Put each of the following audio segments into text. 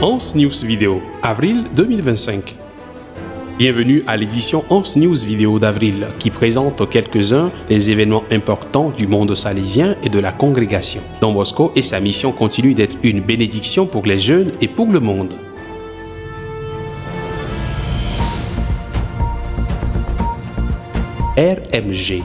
11 News Vidéo, avril 2025. Bienvenue à l'édition 11 News Vidéo d'avril qui présente quelques-uns des événements importants du monde salésien et de la congrégation. Don Bosco et sa mission continuent d'être une bénédiction pour les jeunes et pour le monde. RMG.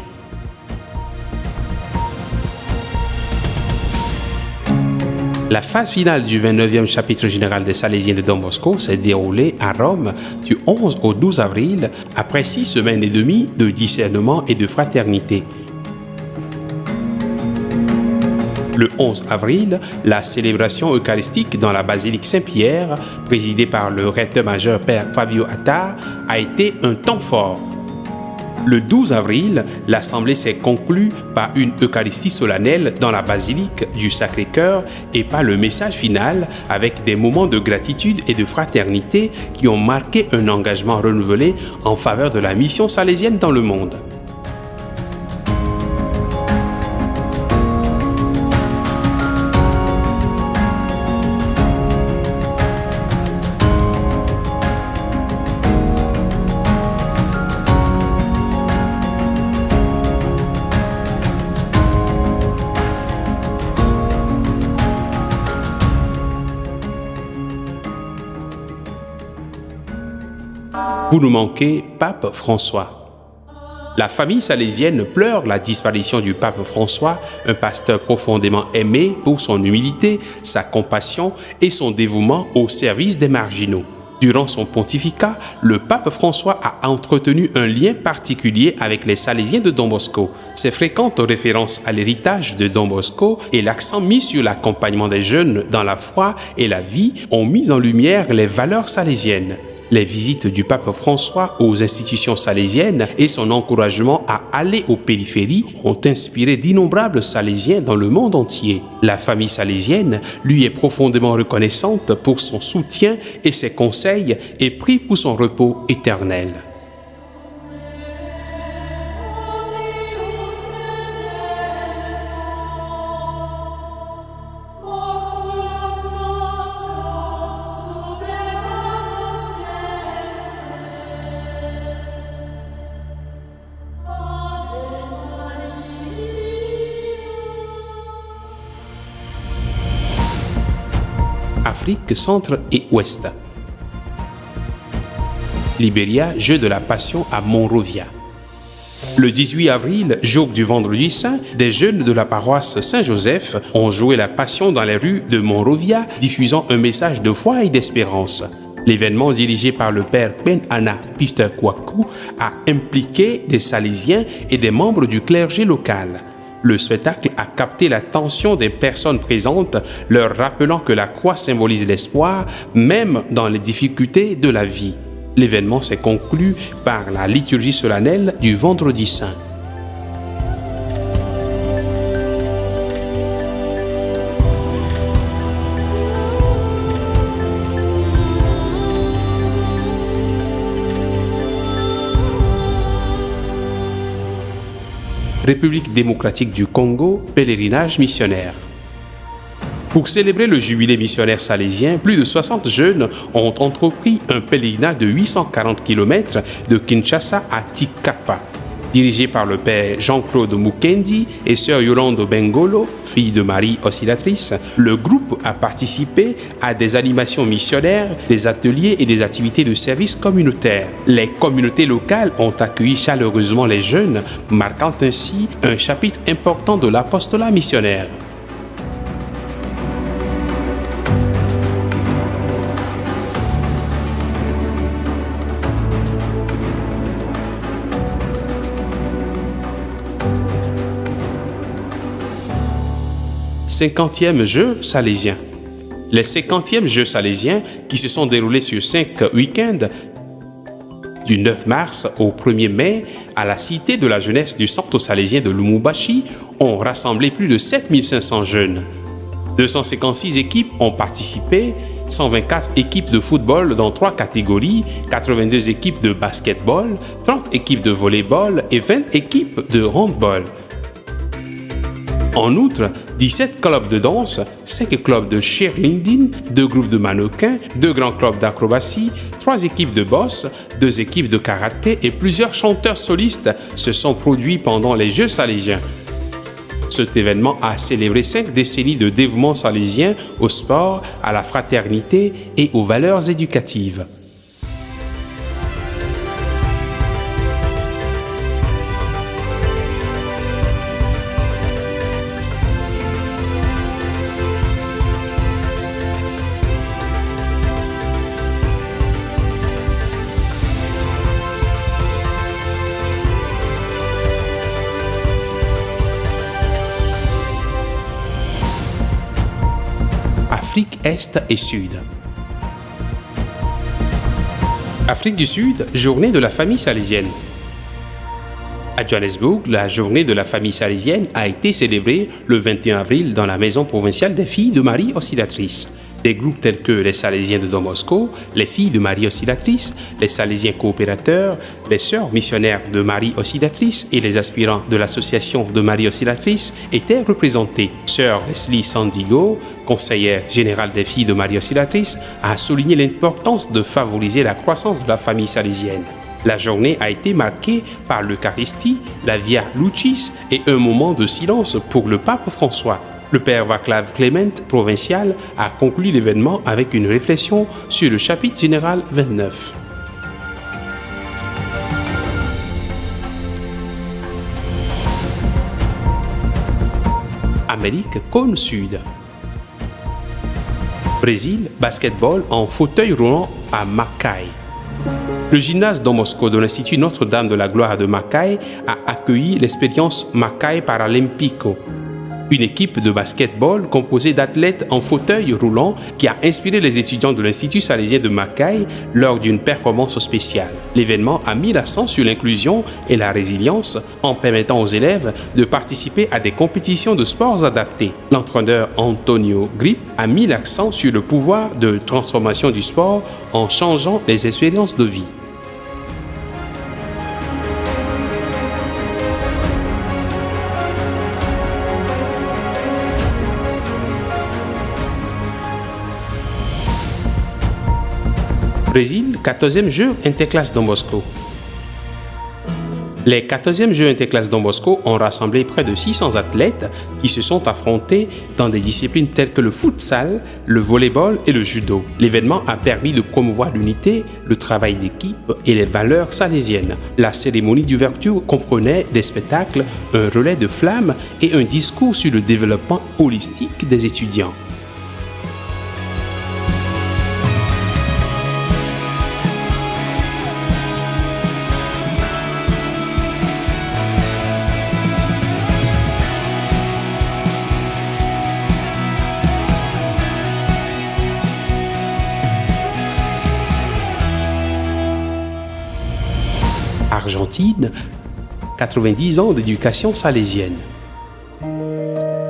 La phase finale du 29e chapitre général des Salésiens de Don Bosco s'est déroulée à Rome du 11 au 12 avril, après 6 semaines et demie de discernement et de fraternité. Le 11 avril, la célébration eucharistique dans la basilique Saint-Pierre, présidée par le recteur-major Père Fabio Attard, a été un temps fort. Le 12 avril, l'Assemblée s'est conclue par une Eucharistie solennelle dans la basilique du Sacré-Cœur et par le message final avec des moments de gratitude et de fraternité qui ont marqué un engagement renouvelé en faveur de la mission salésienne dans le monde. Vous nous manquez, Pape François. La famille salésienne pleure la disparition du pape François, un pasteur profondément aimé pour son humilité, sa compassion et son dévouement au service des marginaux. Durant son pontificat, le pape François a entretenu un lien particulier avec les Salésiens de Don Bosco. Ses fréquentes références à l'héritage de Don Bosco et l'accent mis sur l'accompagnement des jeunes dans la foi et la vie ont mis en lumière les valeurs salésiennes. Les visites du pape François aux institutions salésiennes et son encouragement à aller aux périphéries ont inspiré d'innombrables Salésiens dans le monde entier. La famille salésienne lui est profondément reconnaissante pour son soutien et ses conseils et prie pour son repos éternel. Afrique centre et ouest. Libéria, jeu de la Passion à Monrovia. Le 18 avril, jour du Vendredi Saint, des jeunes de la paroisse Saint-Joseph ont joué la Passion dans les rues de Monrovia, diffusant un message de foi et d'espérance. L'événement, dirigé par le père Ben-Ana Peter Kwaku, a impliqué des Salésiens et des membres du clergé local. Le spectacle a capté l'attention des personnes présentes, leur rappelant que la croix symbolise l'espoir, même dans les difficultés de la vie. L'événement s'est conclu par la liturgie solennelle du Vendredi Saint. République démocratique du Congo, pèlerinage missionnaire. Pour célébrer le jubilé missionnaire salésien, plus de 60 jeunes ont entrepris un pèlerinage de 840 km de Kinshasa à Tikapa. Dirigé par le père Jean-Claude Mukendi et sœur Yolande Bengolo, fille de Marie Oscillatrice, le groupe a participé à des animations missionnaires, des ateliers et des activités de service communautaire. Les communautés locales ont accueilli chaleureusement les jeunes, marquant ainsi un chapitre important de l'apostolat missionnaire. Cinquantième Jeux salésiens. Les 50e Jeux salésiens, qui se sont déroulés sur 5 week-ends, du 9 mars au 1er mai, à la Cité de la Jeunesse du Centre salésien de Lumumbashi, ont rassemblé plus de 7500 jeunes. 256 équipes ont participé, 124 équipes de football dans 3 catégories, 82 équipes de basketball, 30 équipes de volleyball et 20 équipes de handball. En outre, 17 clubs de danse, 5 clubs de cheerleading, 2 groupes de mannequins, 2 grands clubs d'acrobatie, 3 équipes de boxe, 2 équipes de karaté et plusieurs chanteurs solistes se sont produits pendant les Jeux salésiens. Cet événement a célébré 5 décennies de dévouement salésien au sport, à la fraternité et aux valeurs éducatives. Afrique Est et Sud. Afrique du Sud, journée de la famille salésienne. À Johannesburg, la journée de la famille salésienne a été célébrée le 21 avril dans la maison provinciale des filles de Marie Auxiliatrice. Des groupes tels que les Salésiens de Don Bosco, les filles de Marie Auxiliatrice, les Salésiens coopérateurs, les sœurs missionnaires de Marie Auxiliatrice et les aspirants de l'association de Marie Auxiliatrice étaient représentés. Sœur Leslie Sandigo, conseillère générale des filles de Marie Auxiliatrice, a souligné l'importance de favoriser la croissance de la famille salésienne. La journée a été marquée par l'Eucharistie, la Via Lucis et un moment de silence pour le pape François. Le père Václav Klement, provincial, a conclu l'événement avec une réflexion sur le chapitre général 29. Amérique cône sud. Brésil, basketball en fauteuil roulant à Macaé. Le gymnase Don Bosco de l'Institut Notre-Dame de la Gloire de Macaé a accueilli l'expérience Macaé Paralímpico, une équipe de basketball composée d'athlètes en fauteuil roulant qui a inspiré les étudiants de l'Institut salésien de Macaé lors d'une performance spéciale. L'événement a mis l'accent sur l'inclusion et la résilience en permettant aux élèves de participer à des compétitions de sports adaptés. L'entraîneur Antonio Grip a mis l'accent sur le pouvoir de transformation du sport en changeant les expériences de vie. Brésil, 14e Jeux Interclasses Don Bosco. Les 14e Jeux Interclasses Don Bosco ont rassemblé près de 600 athlètes qui se sont affrontés dans des disciplines telles que le futsal, le volleyball et le judo. L'événement a permis de promouvoir l'unité, le travail d'équipe et les valeurs salésiennes. La cérémonie d'ouverture comprenait des spectacles, un relais de flammes et un discours sur le développement holistique des étudiants. Argentine, 90 ans d'éducation salésienne.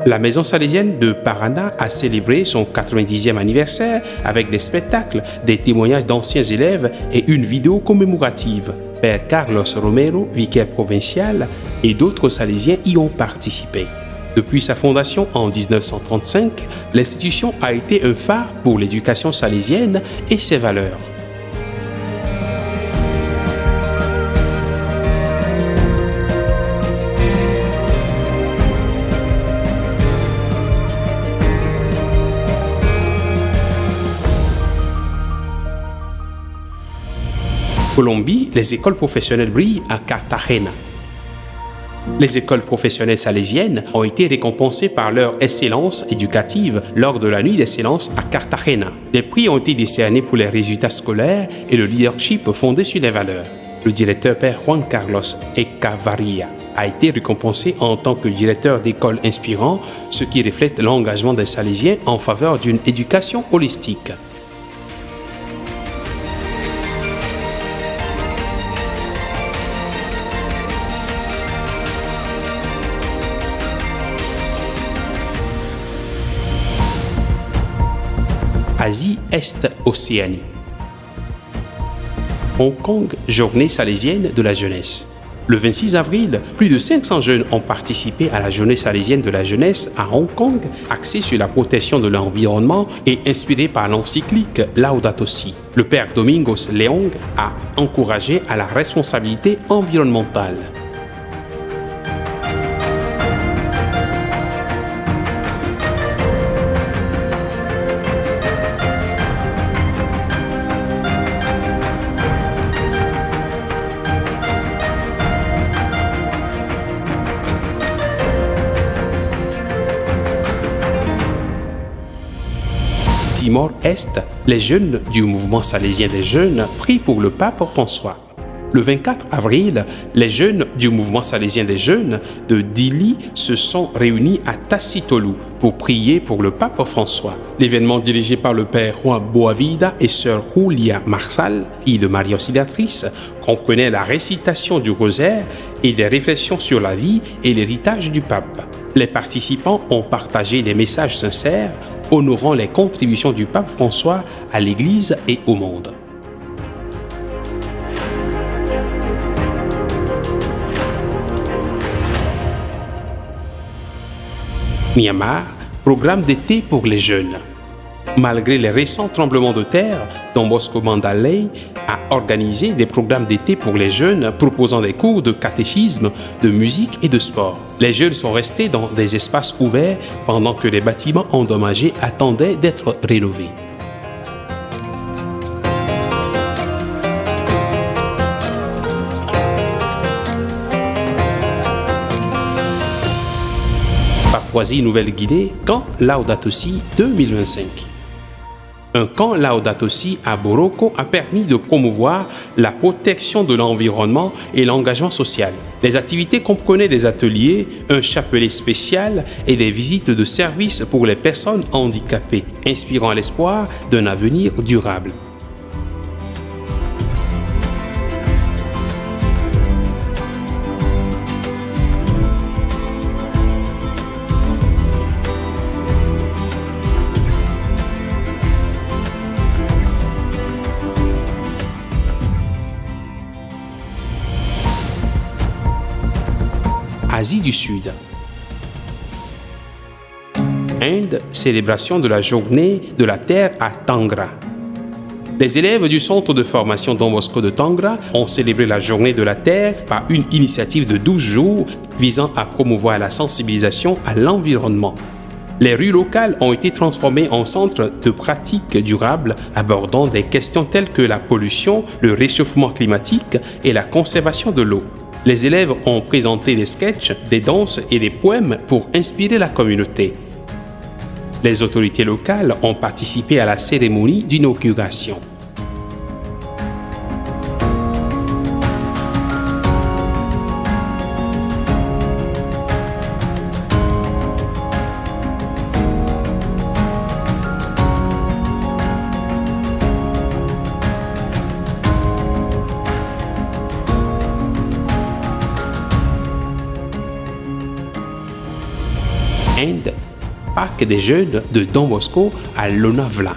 La maison salésienne de Paraná a célébré son 90e anniversaire avec des spectacles, des témoignages d'anciens élèves et une vidéo commémorative. Père Carlos Romero, vicaire provincial, et d'autres salésiens y ont participé. Depuis sa fondation en 1935, l'institution a été un phare pour l'éducation salésienne et ses valeurs. Colombie, les écoles professionnelles brillent à Cartagena. Les écoles professionnelles salésiennes ont été récompensées par leur excellence éducative lors de la Nuit d'excellence à Cartagena. Des prix ont été décernés pour les résultats scolaires et le leadership fondé sur les valeurs. Le directeur Père Juan Carlos Echavarria a été récompensé en tant que directeur d'école inspirant, ce qui reflète l'engagement des Salésiens en faveur d'une éducation holistique. Asie Est-Océanie. Hong Kong, journée salésienne de la jeunesse. Le 26 avril, plus de 500 jeunes ont participé à la journée salésienne de la jeunesse à Hong Kong, axée sur la protection de l'environnement et inspirée par l'encyclique Laudato Si. Le père Domingos Leong a encouragé à la responsabilité environnementale. Timor-Est, les jeunes du mouvement salésien des jeunes prient pour le pape François. Le 24 avril, les jeunes du mouvement salésien des jeunes de Dili se sont réunis à Tassitolu pour prier pour le pape François. L'événement dirigé par le père Juan Boavida et sœur Julia Marsal, fille de Marie Auxiliatrice, comprenait la récitation du rosaire et des réflexions sur la vie et l'héritage du pape. Les participants ont partagé des messages sincères honorant les contributions du pape François à l'Église et au monde. Myanmar, programme d'été pour les jeunes. Malgré les récents tremblements de terre, Don Bosco Mandalay a organisé des programmes d'été pour les jeunes proposant des cours de catéchisme, de musique et de sport. Les jeunes sont restés dans des espaces ouverts pendant que les bâtiments endommagés attendaient d'être rénovés. Papouasie-Nouvelle-Guinée, camp Laudato Si 2025. Un camp Laudato Si à Boroko a permis de promouvoir la protection de l'environnement et l'engagement social. Les activités comprenaient des ateliers, un chapelet spécial et des visites de services pour les personnes handicapées, inspirant l'espoir d'un avenir durable. Asie du Sud. Inde, célébration de la journée de la Terre à Tangra. Les élèves du centre de formation Don Bosco de Tangra ont célébré la journée de la Terre par une initiative de 12 jours visant à promouvoir la sensibilisation à l'environnement. Les rues locales ont été transformées en centres de pratiques durables abordant des questions telles que la pollution, le réchauffement climatique et la conservation de l'eau. Les élèves ont présenté des sketchs, des danses et des poèmes pour inspirer la communauté. Les autorités locales ont participé à la cérémonie d'inauguration. Inde, Parc des jeunes de Don Bosco à Lonavala.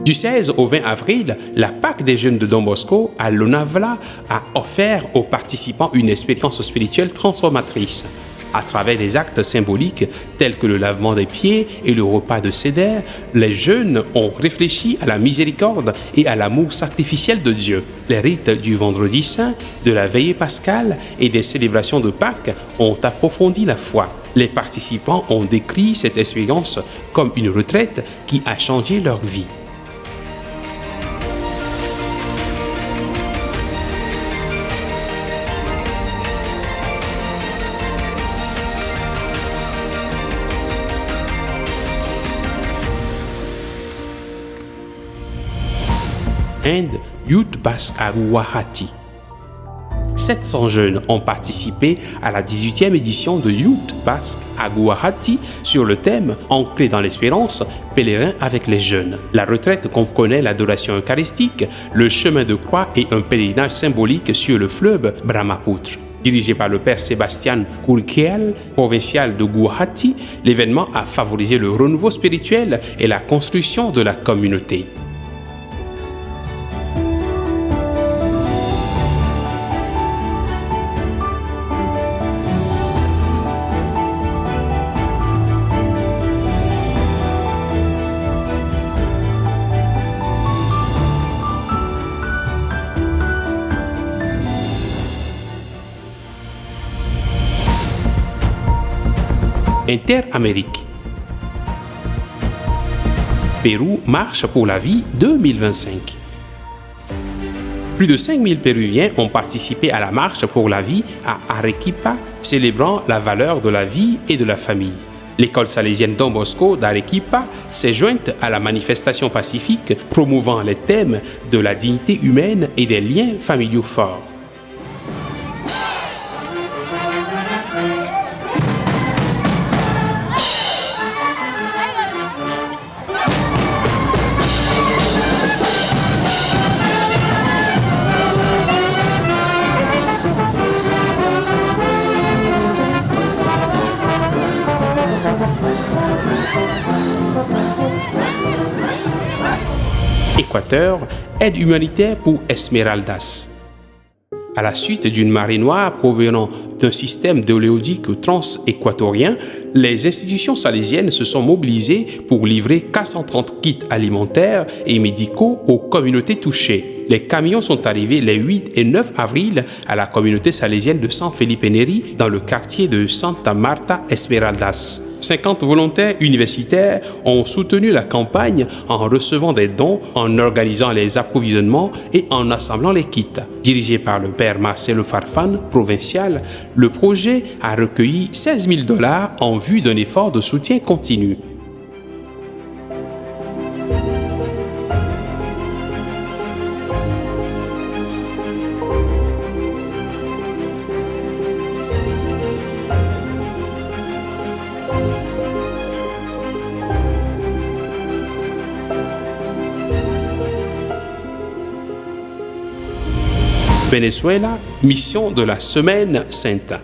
Du 16 au 20 avril, la Parc des jeunes de Don Bosco à Lonavala a offert aux participants une expérience spirituelle transformatrice. À travers des actes symboliques tels que le lavement des pieds et le repas de Seder, les jeunes ont réfléchi à la miséricorde et à l'amour sacrificiel de Dieu. Les rites du Vendredi Saint, de la veillée pascale et des célébrations de Pâques ont approfondi la foi. Les participants ont décrit cette expérience comme une retraite qui a changé leur vie. Inde, Youth Basque à Guwahati. 700 jeunes ont participé à la 18e édition de Youth Basque à Guwahati sur le thème « Ancré dans l'espérance, pèlerin avec les jeunes ». La retraite comprenait l'adoration eucharistique, le chemin de croix et un pèlerinage symbolique sur le fleuve Brahmaputra. Dirigé par le père Sébastien Kourkiel, provincial de Guwahati, l'événement a favorisé le renouveau spirituel et la construction de la communauté. Interamérique. Pérou marche pour la vie 2025. Plus de 5000 Péruviens ont participé à la marche pour la vie à Arequipa, célébrant la valeur de la vie et de la famille. L'école salésienne Don Bosco d'Arequipa s'est jointe à la manifestation pacifique promouvant les thèmes de la dignité humaine et des liens familiaux forts. Équateur, aide humanitaire pour Esmeraldas. À la suite d'une marée noire provenant d'un système d'oléoduc trans-équatorien, les institutions salésiennes se sont mobilisées pour livrer 430 kits alimentaires et médicaux aux communautés touchées. Les camions sont arrivés les 8 et 9 avril à la communauté salésienne de San Felipe Neri dans le quartier de Santa Marta Esmeraldas. 50 volontaires universitaires ont soutenu la campagne en recevant des dons, en organisant les approvisionnements et en assemblant les kits. Dirigé par le père Marcelo Farfan, provincial, le projet a recueilli $16 000 en vue d'un effort de soutien continu. Venezuela, mission de la Semaine Sainte.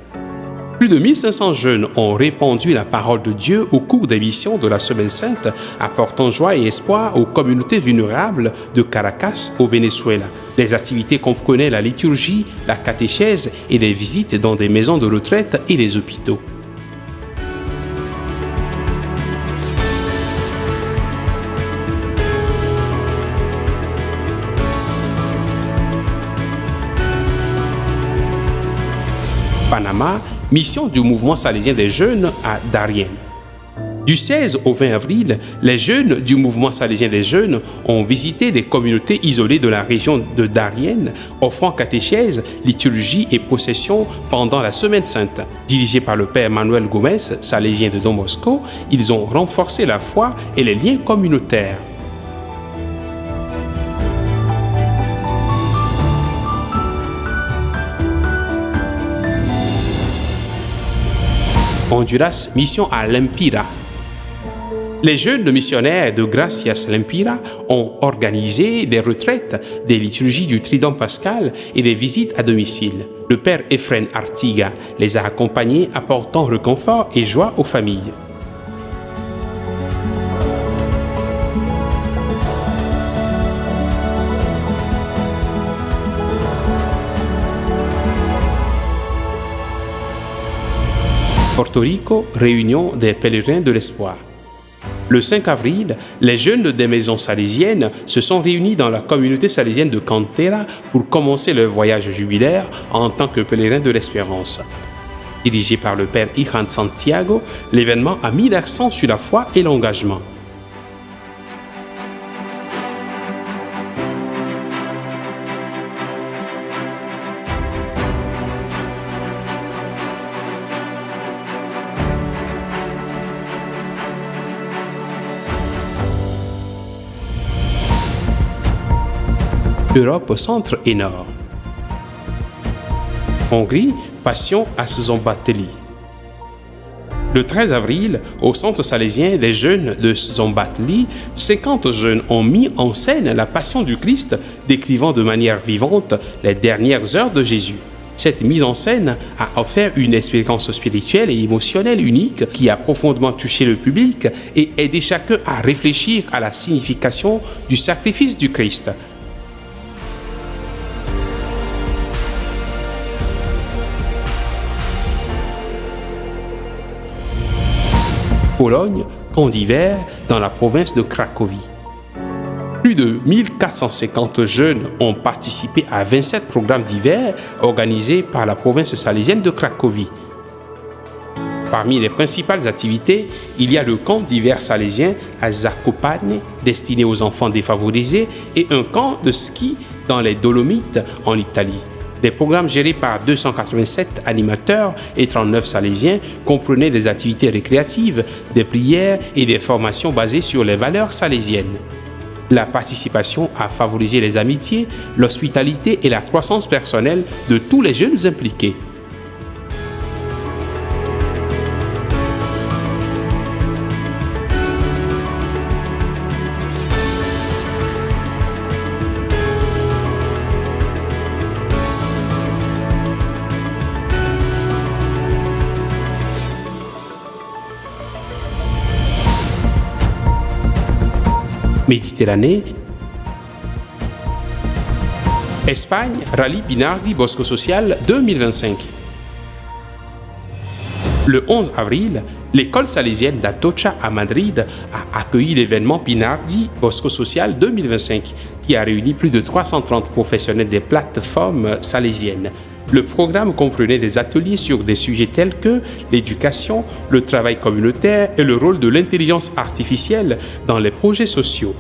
Plus de 1500 jeunes ont répandu la parole de Dieu au cours des missions de la Semaine Sainte, apportant joie et espoir aux communautés vulnérables de Caracas au Venezuela. Les activités comprenaient la liturgie, la catéchèse et des visites dans des maisons de retraite et des hôpitaux. Panama, mission du mouvement salésien des jeunes à Darien. Du 16 au 20 avril, les jeunes du mouvement salésien des jeunes ont visité des communautés isolées de la région de Darien, offrant catéchèse, liturgie et procession pendant la Semaine Sainte. Dirigés par le père Manuel Gomez, salésien de Don Bosco, ils ont renforcé la foi et les liens communautaires. Honduras, mission à Lempira. Les jeunes missionnaires de Gracias Lempira ont organisé des retraites, des liturgies du Trident pascal et des visites à domicile. Le père Efren Artiga les a accompagnés, apportant réconfort et joie aux familles. Porto Rico, réunion des pèlerins de l'espoir. Le 5 avril, les jeunes des maisons salésiennes se sont réunis dans la communauté salésienne de Cantera pour commencer leur voyage jubilaire en tant que pèlerins de l'espérance. Dirigé par le père Ihan Santiago, l'événement a mis l'accent sur la foi et l'engagement. Europe centre et nord. Hongrie, passion à Szombathely. Le 13 avril, au centre salésien des jeunes de Szombathely, 50 jeunes ont mis en scène la passion du Christ, décrivant de manière vivante les dernières heures de Jésus. Cette mise en scène a offert une expérience spirituelle et émotionnelle unique qui a profondément touché le public et aidé chacun à réfléchir à la signification du sacrifice du Christ. Pologne, camp d'hiver dans la province de Cracovie. Plus de 1450 jeunes ont participé à 27 programmes d'hiver organisés par la province salésienne de Cracovie. Parmi les principales activités, il y a le camp d'hiver salésien à Zakopane, destiné aux enfants défavorisés, et un camp de ski dans les Dolomites en Italie. Des programmes gérés par 287 animateurs et 39 salésiens comprenaient des activités récréatives, des prières et des formations basées sur les valeurs salésiennes. La participation a favorisé les amitiés, l'hospitalité et la croissance personnelle de tous les jeunes impliqués. Méditerranée, Espagne, Rallye Pinardi Bosco Social 2025. Le 11 avril, l'école salésienne d'Atocha à Madrid a accueilli l'événement Pinardi Bosco Social 2025 qui a réuni plus de 330 professionnels des plateformes salésiennes. Le programme comprenait des ateliers sur des sujets tels que l'éducation, le travail communautaire et le rôle de l'intelligence artificielle dans les projets sociaux.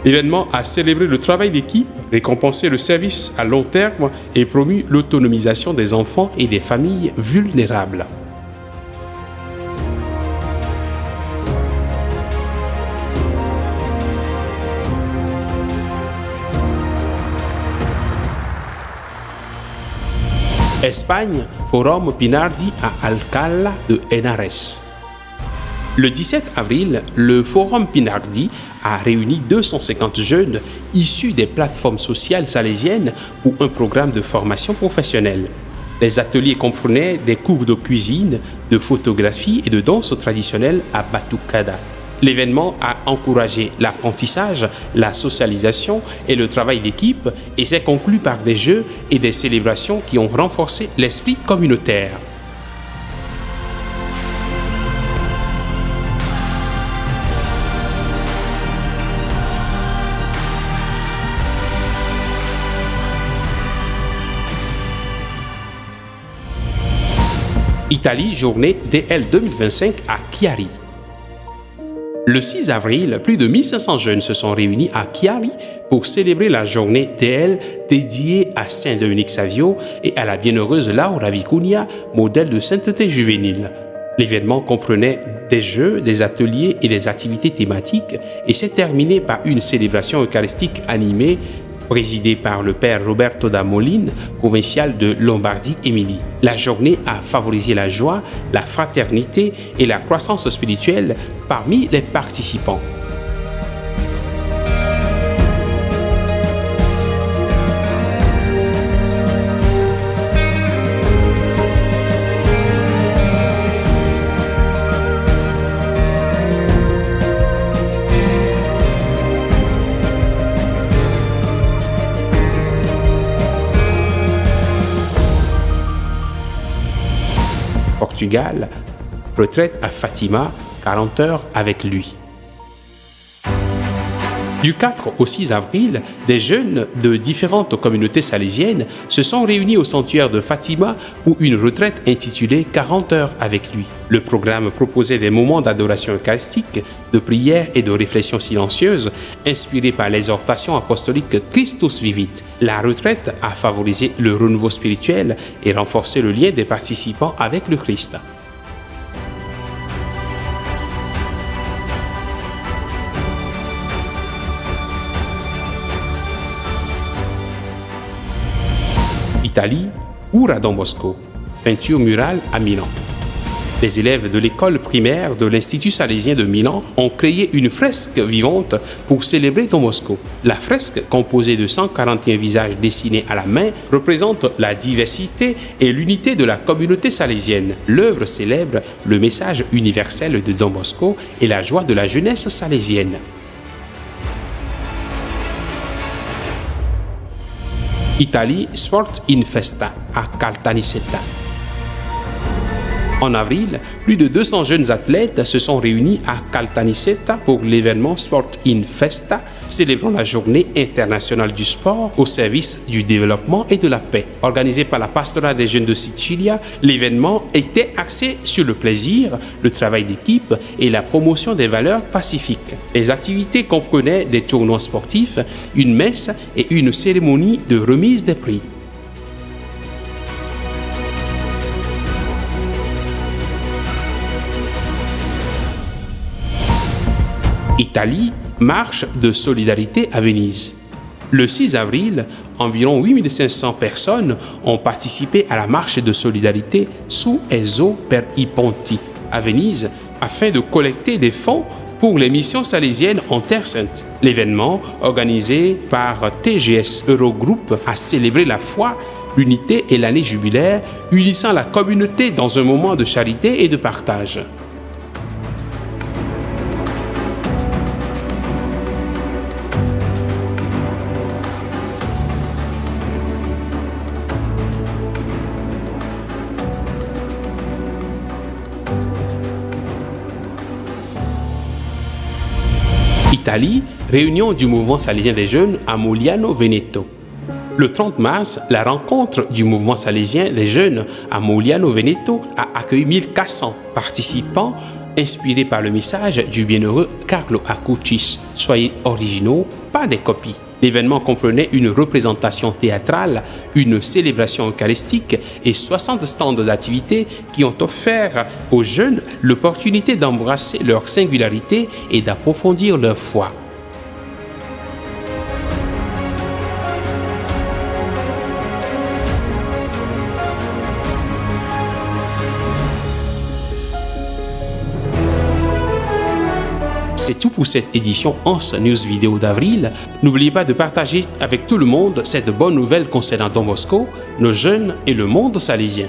L'événement a célébré le travail d'équipe, récompensé le service à long terme et promu l'autonomisation des enfants et des familles vulnérables. Espagne, Forum Pinardi à Alcalá de Henares. Le 17 avril, le Forum Pinardi a réuni 250 jeunes issus des plateformes sociales salésiennes pour un programme de formation professionnelle. Les ateliers comprenaient des cours de cuisine, de photographie et de danse traditionnelle à Batucada. L'événement a encouragé l'apprentissage, la socialisation et le travail d'équipe et s'est conclu par des jeux et des célébrations qui ont renforcé l'esprit communautaire. Italie, journée DL 2025 à Chiari. Le 6 avril, plus de 1500 jeunes se sont réunis à Chiari pour célébrer la journée DL dédiée à Saint Dominique Savio et à la bienheureuse Laura Vicuña, modèle de sainteté juvénile. L'événement comprenait des jeux, des ateliers et des activités thématiques et s'est terminé par une célébration eucharistique animée présidée par le père Roberto da Molin, provincial de Lombardie-Émilie. La journée a favorisé la joie, la fraternité et la croissance spirituelle parmi les participants. Portugal, retraite à Fatima, 40 heures avec lui. Du 4 au 6 avril, des jeunes de différentes communautés salésiennes se sont réunis au sanctuaire de Fatima pour une retraite intitulée 40 heures avec lui. Le programme proposait des moments d'adoration eucharistique, de prière et de réflexion silencieuse, inspirés par l'exhortation apostolique Christus Vivit. La retraite a favorisé le renouveau spirituel et renforcé le lien des participants avec le Christ. Italie, Ura Don Bosco, peinture murale à Milan. Les élèves de l'école primaire de l'Institut salésien de Milan ont créé une fresque vivante pour célébrer Don Bosco. La fresque, composée de 141 visages dessinés à la main, représente la diversité et l'unité de la communauté salésienne. L'œuvre célèbre le message universel de Don Bosco et la joie de la jeunesse salésienne. Italie, Sport in Festa à Caltanissetta. En avril, plus de 200 jeunes athlètes se sont réunis à Caltanissetta pour l'événement Sport in Festa, célébrant la journée internationale du sport au service du développement et de la paix. Organisé par la Pastorale des jeunes de Sicilia, l'événement était axé sur le plaisir, le travail d'équipe et la promotion des valeurs pacifiques. Les activités comprenaient des tournois sportifs, une messe et une cérémonie de remise des prix. Italie, marche de solidarité à Venise. Le 6 avril, environ 8500 personnes ont participé à la marche de solidarité Su Ezo per i Ponti à Venise afin de collecter des fonds pour les missions salésiennes en Terre Sainte. L'événement, organisé par TGS Eurogroup, a célébré la foi, l'unité et l'année jubilaire, unissant la communauté dans un moment de charité et de partage. Italie, réunion du mouvement salésien des jeunes à Mogliano Veneto. Le 30 mars, la rencontre du mouvement salésien des jeunes à Mogliano Veneto a accueilli 1400 participants inspirés par le message du bienheureux Carlo Acutis. Soyez originaux, pas des copies. L'événement comprenait une représentation théâtrale, une célébration eucharistique et 60 stands d'activités qui ont offert aux jeunes l'opportunité d'embrasser leur singularité et d'approfondir leur foi. C'est tout pour cette édition Onze News Vidéo d'avril. N'oubliez pas de partager avec tout le monde cette bonne nouvelle concernant Don Bosco, nos jeunes et le monde salésien.